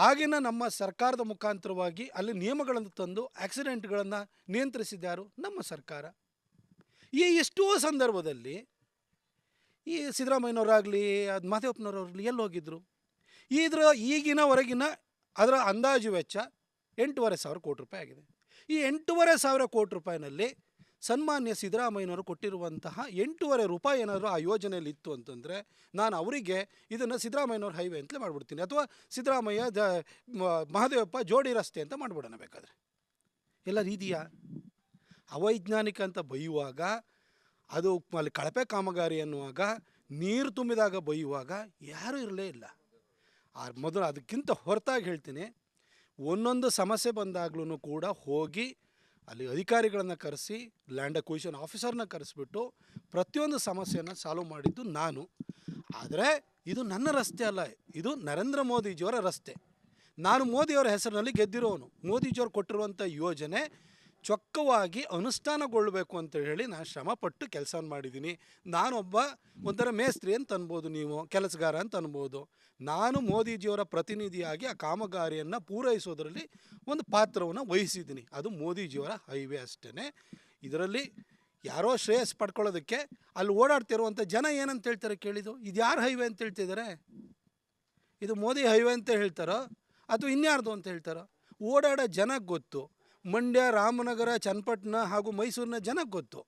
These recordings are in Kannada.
ಆಗಿನ ನಮ್ಮ ಸರ್ಕಾರದ ಮುಖಾಂತರವಾಗಿ ಅಲ್ಲಿ ನಿಯಮಗಳನ್ನು ತಂದು ಆಕ್ಸಿಡೆಂಟ್ಗಳನ್ನು ನಿಯಂತ್ರಿಸಿದ್ಯಾರು ನಮ್ಮ ಸರ್ಕಾರ. ಈ ಎಷ್ಟೋ ಸಂದರ್ಭದಲ್ಲಿ ಈ ಸಿದ್ದರಾಮಯ್ಯನವರಾಗಲಿ ಅದು ಮಾದೇವಪ್ಪನವರಾಗಲಿ ಎಲ್ಲಿ ಹೋಗಿದ್ರು? ಇದರ ಈಗಿನವರೆಗಿನ ಅದರ ಅಂದಾಜು ವೆಚ್ಚ 8,500 ಕೋಟಿ ರೂಪಾಯಿ ಆಗಿದೆ. ಈ 8,500 ಕೋಟಿ ರೂಪಾಯಿನಲ್ಲಿ ಸನ್ಮಾನ್ಯ ಸಿದ್ದರಾಮಯ್ಯನವರು ಕೊಟ್ಟಿರುವಂತಹ 8,500 ರೂಪಾಯಿ ಏನಾದರೂ ಆ ಯೋಜನೆಯಲ್ಲಿ ಇತ್ತು ಅಂತಂದರೆ ನಾನು ಅವರಿಗೆ ಇದನ್ನು ಸಿದ್ದರಾಮಯ್ಯನವ್ರ ಹೈವೇ ಅಂತಲೇ ಮಾಡಿಬಿಡ್ತೀನಿ, ಅಥವಾ ಸಿದ್ದರಾಮಯ್ಯ ಮಹದೇವಪ್ಪ ಜೋಡಿ ರಸ್ತೆ ಅಂತ ಮಾಡಿಬಿಡೋಣ ಬೇಕಾದರೆ. ಎಲ್ಲ ಇದೆಯಾ? ಅವೈಜ್ಞಾನಿಕ ಅಂತ ಬೈಯುವಾಗ, ಅದು ಅಲ್ಲಿ ಕಳಪೆ ಕಾಮಗಾರಿ ಅನ್ನುವಾಗ, ನೀರು ತುಂಬಿದಾಗ ಬೈಯುವಾಗ ಯಾರೂ ಇರಲೇ ಇಲ್ಲ. ಮೊದಲು ಅದಕ್ಕಿಂತ ಹೊರತಾಗಿ ಹೇಳ್ತೀನಿ, ಒಂದೊಂದು ಸಮಸ್ಯೆ ಬಂದಾಗ್ಲೂ ಕೂಡ ಹೋಗಿ ಅಲ್ಲಿ ಅಧಿಕಾರಿಗಳನ್ನು ಕರೆಸಿ, ಲ್ಯಾಂಡ್ ಅಕ್ವಿಷನ್ ಆಫೀಸರ್ನ ಕರೆಸಿಬಿಟ್ಟು ಪ್ರತಿಯೊಂದು ಸಮಸ್ಯೆಯನ್ನು ಸಾಲ್ವ್ ಮಾಡಿದ್ದು ನಾನು. ಆದರೆ ಇದು ನನ್ನ ರಸ್ತೆ ಅಲ್ಲ, ಇದು ನರೇಂದ್ರ ಮೋದಿಜಿಯವರ ರಸ್ತೆ. ನಾನು ಮೋದಿಯವರ ಹೆಸರಿನಲ್ಲಿ ಗೆದ್ದಿರೋನು. ಮೋದಿಜಿಯವರು ಕೊಟ್ಟಿರುವಂಥ ಯೋಜನೆ ಚೊಕ್ಕವಾಗಿ ಅನುಷ್ಠಾನಗೊಳ್ಳಬೇಕು ಅಂತ ಹೇಳಿ ನಾನು ಶ್ರಮಪಟ್ಟು ಕೆಲಸ ಮಾಡಿದ್ದೀನಿ. ನಾನೊಬ್ಬ ಒಂಥರ ಮೇಸ್ತ್ರಿ ಅಂತ ಅನ್ಬೋದು, ನೀವು ಕೆಲಸಗಾರ ಅಂತ ಅನ್ಬೋದು. ನಾನು ಮೋದಿಜಿಯವರ ಪ್ರತಿನಿಧಿಯಾಗಿ ಆ ಕಾಮಗಾರಿಯನ್ನು ಪೂರೈಸೋದರಲ್ಲಿ ಒಂದು ಪಾತ್ರವನ್ನು ವಹಿಸಿದ್ದೀನಿ. ಅದು ಮೋದಿಜಿಯವರ ಹೈವೇ ಅಷ್ಟೇ. ಇದರಲ್ಲಿ ಯಾರೋ ಶ್ರೇಯಸ್ ಪಡ್ಕೊಳ್ಳೋದಕ್ಕೆ ಅಲ್ಲಿ ಓಡಾಡ್ತಿರುವಂಥ ಜನ ಏನಂತ ಹೇಳ್ತಾರೆ ಕೇಳಿದ್ದು? ಇದು ಯಾರು ಹೈವೇ ಅಂತ ಹೇಳ್ತಿದ್ದಾರೆ? ಇದು ಮೋದಿ ಹೈವೇ ಅಂತ ಹೇಳ್ತಾರೋ ಅಥವಾ ಇನ್ಯಾರ್ದು ಅಂತ ಹೇಳ್ತಾರೋ? ಓಡಾಡೋ ಜನಕ್ಕೆ ಗೊತ್ತು. ಮಂಡ್ಯ, ರಾಮನಗರ, ಚನ್ನಪಟ್ಟಣ ಹಾಗೂ ಮೈಸೂರಿನ ಜನಕ್ಕೆ ಗೊತ್ತು.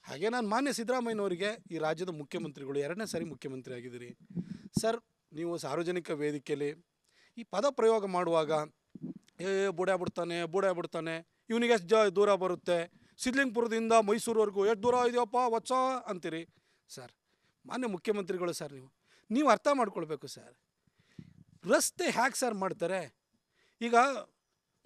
ಹಾಗೆ ನಾನು ಮಾನ್ಯ ಸಿದ್ದರಾಮಯ್ಯನವರಿಗೆ, ಈ ರಾಜ್ಯದ ಮುಖ್ಯಮಂತ್ರಿಗಳು 2ನೇ ಸಾರಿ ಮುಖ್ಯಮಂತ್ರಿ ಆಗಿದ್ದೀರಿ ಸರ್, ನೀವು ಸಾರ್ವಜನಿಕ ವೇದಿಕೆಯಲ್ಲಿ ಈ ಪದ ಪ್ರಯೋಗ ಮಾಡುವಾಗ ಬುಡ ಬಿಡ್ತಾನೆ ಇವನಿಗೆ ಎಷ್ಟು ದೂರ ಬರುತ್ತೆ, ಸಿದ್ಲಿಂಗ್ಪುರದಿಂದ ಮೈಸೂರುವರೆಗೂ ಎಷ್ಟು ದೂರ ಇದೆಯಪ್ಪ ವತ್ಸ ಅಂತೀರಿ ಸರ್. ಮಾನ್ಯ ಮುಖ್ಯಮಂತ್ರಿಗಳು ಸರ್, ನೀವು ಅರ್ಥ ಮಾಡ್ಕೊಳ್ಬೇಕು ಸರ್. ರಸ್ತೆ ಹ್ಯಾಕ್ ಸರ್ ಮಾಡ್ತಾರೆ? ಈಗ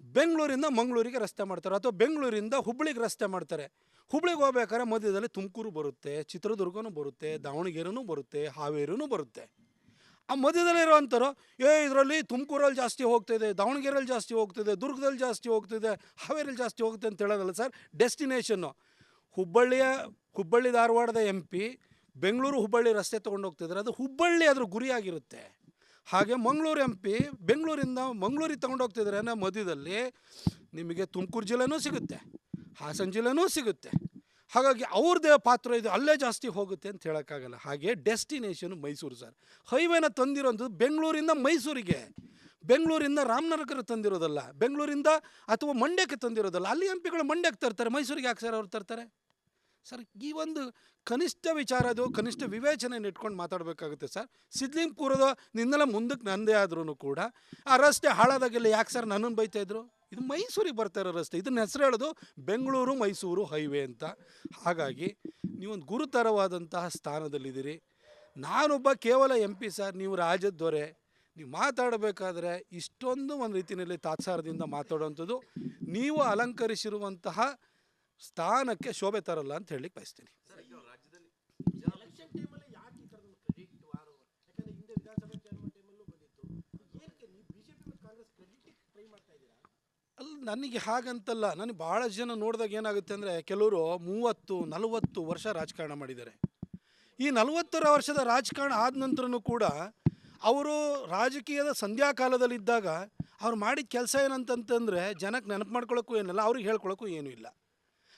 ಬೆಂಗಳೂರಿಂದ ಮಂಗಳೂರಿಗೆ ರಸ್ತೆ ಮಾಡ್ತಾರೆ, ಅಥವಾ ಬೆಂಗಳೂರಿಂದ ಹುಬ್ಬಳ್ಳಿಗೆ ರಸ್ತೆ ಮಾಡ್ತಾರೆ. ಹುಬ್ಬಳ್ಳಿಗೆ ಹೋಗ್ಬೇಕಾದ್ರೆ ಮಧ್ಯದಲ್ಲಿ ತುಮಕೂರು ಬರುತ್ತೆ, ಚಿತ್ರದುರ್ಗನೂ ಬರುತ್ತೆ, ದಾವಣಗೆರೆನೂ ಬರುತ್ತೆ, ಹಾವೇರಿನೂ ಬರುತ್ತೆ. ಆ ಮಧ್ಯದಲ್ಲಿರೋವಂಥವ್ರು ಇದರಲ್ಲಿ ತುಮಕೂರಲ್ಲಿ ಜಾಸ್ತಿ ಹೋಗ್ತಿದೆ, ದಾವಣಗೆರೆಯಲ್ಲಿ ಜಾಸ್ತಿ ಹೋಗ್ತಿದೆ, ದುರ್ಗದಲ್ಲಿ ಜಾಸ್ತಿ ಹೋಗ್ತಿದೆ, ಹಾವೇರಿಯಲ್ಲಿ ಜಾಸ್ತಿ ಹೋಗುತ್ತೆ ಅಂತ ಹೇಳೋದಲ್ಲ ಸರ್. ಡೆಸ್ಟಿನೇಷನ್ನು ಹುಬ್ಬಳ್ಳಿ ಧಾರವಾಡದ MP ಬೆಂಗಳೂರು ಹುಬ್ಬಳ್ಳಿ ರಸ್ತೆ ತೊಗೊಂಡು ಹೋಗ್ತಿದ್ದಾರೆ, ಅದು ಹುಬ್ಬಳ್ಳಿ ಅದ್ರ ಗುರಿಯಾಗಿರುತ್ತೆ. ಹಾಗೆ ಮಂಗಳೂರು MP ಬೆಂಗಳೂರಿಂದ ಮಂಗಳೂರಿಗೆ ತೊಗೊಂಡು ಹೋಗ್ತಿದ್ದಾರೆ ಅನ್ನೋ ಮಧ್ಯದಲ್ಲಿ ನಿಮಗೆ ತುಮಕೂರು ಜಿಲ್ಲೆನೂ ಸಿಗುತ್ತೆ, ಹಾಸನ ಜಿಲ್ಲೆನೂ ಸಿಗುತ್ತೆ. ಹಾಗಾಗಿ ಅವ್ರದ್ದೇ ಪಾತ್ರ ಇದು, ಅಲ್ಲೇ ಜಾಸ್ತಿ ಹೋಗುತ್ತೆ ಅಂತ ಹೇಳೋಕ್ಕಾಗಲ್ಲ. ಹಾಗೆ ಡೆಸ್ಟಿನೇಷನು ಮೈಸೂರು ಸರ್. ಹೈವೇನ ತಂದಿರೋಂಥದ್ದು ಬೆಂಗಳೂರಿಂದ ಮೈಸೂರಿಗೆ, ಬೆಂಗಳೂರಿಂದ ರಾಮನಗರ ತಂದಿರೋದಲ್ಲ, ಬೆಂಗಳೂರಿಂದ ಅಥವಾ ಮಂಡ್ಯಕ್ಕೆ ತಂದಿರೋದಲ್ಲ. ಅಲ್ಲಿ MP ಗಳು ಮಂಡ್ಯಕ್ಕೆ ತರ್ತಾರೆ, ಮೈಸೂರಿಗೆ ಯಾಕೆ ಸರ್ ಅವ್ರು ತರ್ತಾರೆ ಸರ್? ಈ ಒಂದು ಕನಿಷ್ಠ ವಿಚಾರ, ಅದು ಕನಿಷ್ಠ ವಿವೇಚನೆಯನ್ನು ಇಟ್ಕೊಂಡು ಮಾತಾಡಬೇಕಾಗುತ್ತೆ ಸರ್. ಸಿದ್ಲಿಂಗ್ಪುರದ ನಿನ್ನೆಲ್ಲ ಮುಂದಕ್ಕೆ ನಂದೇ ಆದ್ರೂ ಕೂಡ ಆ ರಸ್ತೆ ಹಾಳಾದಾಗೆಲ್ಲ ಯಾಕೆ ಸರ್ ನನ್ನನ್ನು ಬೈತಾಯಿದ್ರು? ಇದು ಮೈಸೂರಿಗೆ ಬರ್ತಾ ಇರೋ ರಸ್ತೆ, ಇದನ್ನ ಹೆಸರು ಹೇಳೋದು ಬೆಂಗಳೂರು ಮೈಸೂರು ಹೈವೇ ಅಂತ. ಹಾಗಾಗಿ ನೀವೊಂದು ಗುರುತರವಾದಂತಹ ಸ್ಥಾನದಲ್ಲಿದ್ದೀರಿ. ನಾನೊಬ್ಬ ಕೇವಲ MP ಸರ್, ನೀವು ರಾಜ್ಯದ ದೊರೆ. ನೀವು ಮಾತಾಡಬೇಕಾದ್ರೆ ಇಷ್ಟೊಂದು ಒಂದು ರೀತಿಯಲ್ಲಿ ತಾತ್ಸಾರದಿಂದ ಮಾತಾಡುವಂಥದ್ದು ನೀವು ಅಲಂಕರಿಸಿರುವಂತಹ ಸ್ಥಾನಕ್ಕೆ ಶೋಭೆ ತರಲ್ಲ ಅಂತ ಹೇಳಲಿಕ್ಕೆ ಬಯಸ್ತೀನಿ. ಅಲ್ಲ, ನನಗೆ ಹಾಗಂತಲ್ಲ. ನನಗೆ ಭಾಳ ಜನ ನೋಡಿದಾಗ ಏನಾಗುತ್ತೆ ಅಂದರೆ, ಕೆಲವರು 30-40 ವರ್ಷ ರಾಜಕಾರಣ ಮಾಡಿದ್ದಾರೆ. ಈ 40 ವರ್ಷದ ರಾಜಕಾರಣ ಆದ ನಂತರನೂ ಕೂಡ ಅವರು ರಾಜಕೀಯದ ಸಂಧ್ಯಾಕಾಲದಲ್ಲಿದ್ದಾಗ ಅವ್ರು ಮಾಡಿದ ಕೆಲಸ ಏನಂತಂತಂದರೆ ಜನಕ್ಕೆ ನೆನಪು ಮಾಡ್ಕೊಳ್ಳೋಕ್ಕೂ ಏನಿಲ್ಲ, ಅವ್ರಿಗೆ ಹೇಳ್ಕೊಳ್ಳೋಕ್ಕೂ ಏನೂ ಇಲ್ಲ.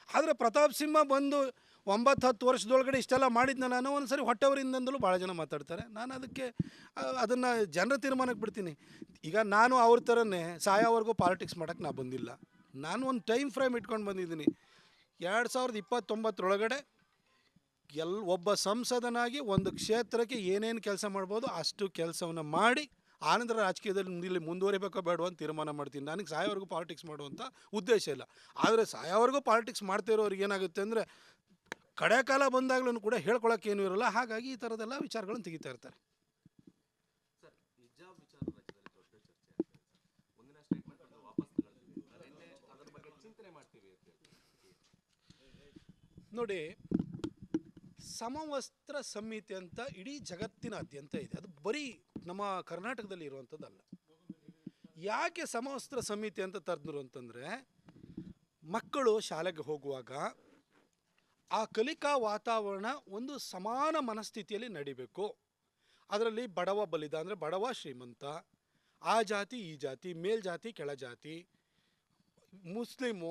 ಆದರೆ ಪ್ರತಾಪ್ ಸಿಂಹ ಬಂದು 9-10 ವರ್ಷದೊಳಗಡೆ ಇಷ್ಟೆಲ್ಲ ಮಾಡಿದ್ನ ನಾನು ಒಂದು ಸರಿ ಹೊಟ್ಟೆವರಿಂದಲೂ ಭಾಳ ಜನ ಮಾತಾಡ್ತಾರೆ. ನಾನು ಅದನ್ನು ಜನರ ತೀರ್ಮಾನಕ್ಕೆ ಬಿಡ್ತೀನಿ. ಈಗ ನಾನು ಅವ್ರ ಥರನೇ ಸಾಯೋವರೆಗೂ ಪಾಲಿಟಿಕ್ಸ್ ಮಾಡೋಕ್ಕೆ ನಾನು ಬಂದಿಲ್ಲ. ನಾನು ಒಂದು ಟೈಮ್ ಫ್ರೇಮ್ ಇಟ್ಕೊಂಡು ಬಂದಿದ್ದೀನಿ. 2029 ಒಬ್ಬ ಸಂಸದನಾಗಿ ಒಂದು ಕ್ಷೇತ್ರಕ್ಕೆ ಏನೇನು ಕೆಲಸ ಮಾಡ್ಬೋದು ಅಷ್ಟು ಕೆಲಸವನ್ನು ಮಾಡಿ ಆನಂತರ ರಾಜಕೀಯದಲ್ಲಿ ಇಲ್ಲಿ ಮುಂದುವರಿಬೇಕೋ ಬೇಡೋ ಅಂತ ತೀರ್ಮಾನ ಮಾಡ್ತೀನಿ. ನನಗೆ ಸಾಯೋವರೆಗೂ ಪಾಲಿಟಿಕ್ಸ್ ಮಾಡುವಂಥ ಉದ್ದೇಶ ಇಲ್ಲ. ಆದರೆ ಸಾಯೋವರೆಗೂ ಪಾಲಿಟಿಕ್ಸ್ ಮಾಡ್ತಿರೋರಿಗೆ ಏನಾಗುತ್ತೆ ಅಂದರೆ, ಕಡೆ ಕಾಲ ಬಂದಾಗಲೂ ಕೂಡ ಹೇಳ್ಕೊಳಕ್ಕೇನೂ ಇರೋಲ್ಲ. ಹಾಗಾಗಿ ಈ ಥರದ್ದೆಲ್ಲ ವಿಚಾರಗಳನ್ನು ತೆಗಿತಾ ಇರ್ತಾರೆ. ನೋಡಿ, ಸಮವಸ್ತ್ರ ಸಂಹಿತೆ ಅಂತ ಇಡೀ ಜಗತ್ತಿನಾದ್ಯಂತ ಇದೆ. ಅದು ಬರೀ ನಮ್ಮ ಕರ್ನಾಟಕದಲ್ಲಿ ಇರುವಂಥದ್ದಲ್ಲ. ಯಾಕೆ ಸಮವಸ್ತ್ರ ಸಂಹಿತೆ ಅಂತ ತರ್ದ್ರು ಅಂತಂದರೆ, ಮಕ್ಕಳು ಶಾಲೆಗೆ ಹೋಗುವಾಗ ಆ ಕಲಿಕಾ ವಾತಾವರಣ ಒಂದು ಸಮಾನ ಮನಸ್ಥಿತಿಯಲ್ಲಿ ನಡಿಬೇಕು. ಅದರಲ್ಲಿ ಬಡವ ಬಲಿದ ಅಂದರೆ ಬಡವ ಶ್ರೀಮಂತ, ಆ ಜಾತಿ ಈ ಜಾತಿ, ಮೇಲ್ಜಾತಿ ಕೆಳಜಾತಿ, ಮುಸ್ಲಿಮು